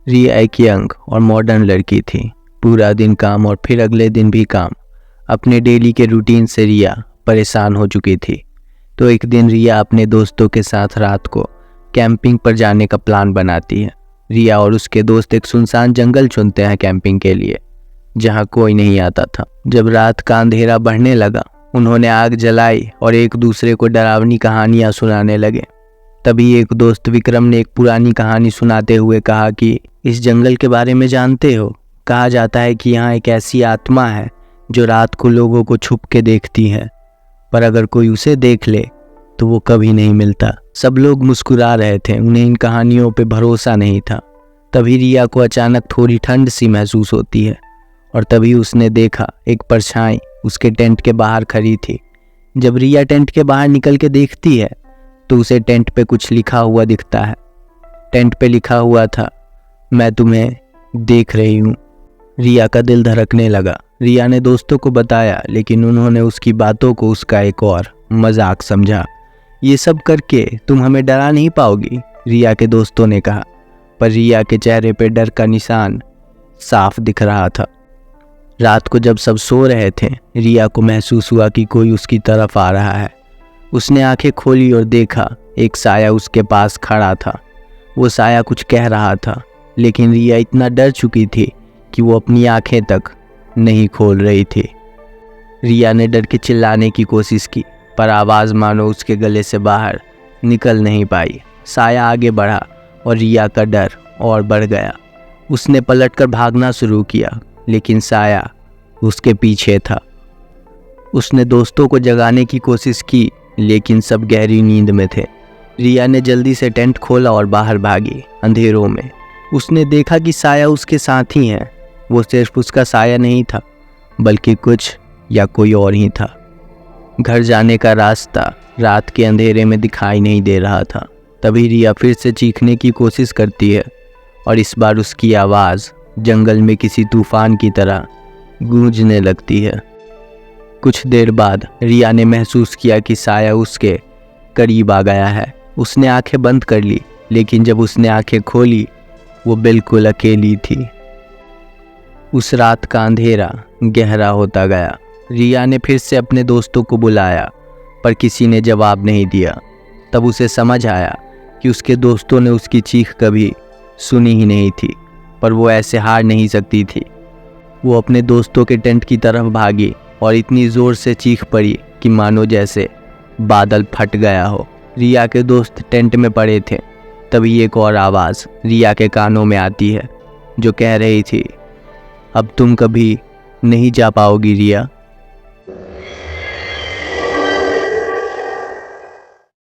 रिया एक यंग और मॉडर्न लड़की थी। पूरा दिन काम और फिर अगले दिन भी काम। अपने डेली के रूटीन से रिया परेशान हो चुकी थी। तो एक दिन रिया अपने दोस्तों के साथ रात को कैंपिंग पर जाने का प्लान बनाती है। रिया और उसके दोस्त एक सुनसान जंगल चुनते हैं कैंपिंग के लिए, जहाँ कोई नहीं आता था। जब रात का अंधेरा बढ़ने लगा, उन्होंने आग जलाई और एक दूसरे को डरावनी कहानियां सुनाने लगे। तभी एक दोस्त विक्रम ने एक पुरानी कहानी सुनाते हुए कहा कि इस जंगल के बारे में जानते हो? कहा जाता है कि यहाँ एक ऐसी आत्मा है जो रात को लोगों को छुप के देखती है, पर अगर कोई उसे देख ले तो वो कभी नहीं मिलता। सब लोग मुस्कुरा रहे थे, उन्हें इन कहानियों पे भरोसा नहीं था। तभी रिया को अचानक थोड़ी ठंड सी महसूस होती है और तभी उसने देखा एक परछाई उसके टेंट के बाहर खड़ी थी। जब रिया टेंट के बाहर निकल के देखती है तो उसे टेंट पे कुछ लिखा हुआ दिखता है। टेंट पे लिखा हुआ था, मैं तुम्हें देख रही हूँ। रिया का दिल धड़कने लगा। रिया ने दोस्तों को बताया, लेकिन उन्होंने उसकी बातों को उसका एक और मजाक समझा। ये सब करके तुम हमें डरा नहीं पाओगी, रिया के दोस्तों ने कहा। पर रिया के चेहरे पे डर का निशान साफ दिख रहा था। रात को जब सब सो रहे थे, रिया को महसूस हुआ कि कोई उसकी तरफ आ रहा है। उसने आंखें खोली और देखा एक साया उसके पास खड़ा था। वो साया कुछ कह रहा था, लेकिन रिया इतना डर चुकी थी कि वो अपनी आंखें तक नहीं खोल रही थी। रिया ने डर के चिल्लाने की कोशिश की, पर आवाज़ मानो उसके गले से बाहर निकल नहीं पाई। साया आगे बढ़ा और रिया का डर और बढ़ गया। उसने पलटकर भागना शुरू किया, लेकिन साया उसके पीछे था। उसने दोस्तों को जगाने की कोशिश की, लेकिन सब गहरी नींद में थे। रिया ने जल्दी से टेंट खोला और बाहर भागी। अंधेरों में उसने देखा कि साया उसके साथ ही है। वो सिर्फ उसका साया नहीं था, बल्कि कुछ या कोई और ही था। घर जाने का रास्ता रात के अंधेरे में दिखाई नहीं दे रहा था। तभी रिया फिर से चीखने की कोशिश करती है और इस बार उसकी आवाज़ जंगल में किसी तूफान की तरह गूंजने लगती है। कुछ देर बाद रिया ने महसूस किया कि साया उसके करीब आ गया है। उसने आंखें बंद कर ली, लेकिन जब उसने आंखें खोली वो बिल्कुल अकेली थी। उस रात का अंधेरा गहरा होता गया। रिया ने फिर से अपने दोस्तों को बुलाया, पर किसी ने जवाब नहीं दिया। तब उसे समझ आया कि उसके दोस्तों ने उसकी चीख कभी सुनी ही नहीं थी, पर वो ऐसे हार नहीं सकती थी। वो अपने दोस्तों के टेंट की तरफ भागी और इतनी ज़ोर से चीख पड़ी कि मानो जैसे बादल फट गया हो। रिया के दोस्त टेंट में पड़े थे। तभी एक और आवाज़ रिया के कानों में आती है, जो कह रही थी, अब तुम कभी नहीं जा पाओगी रिया।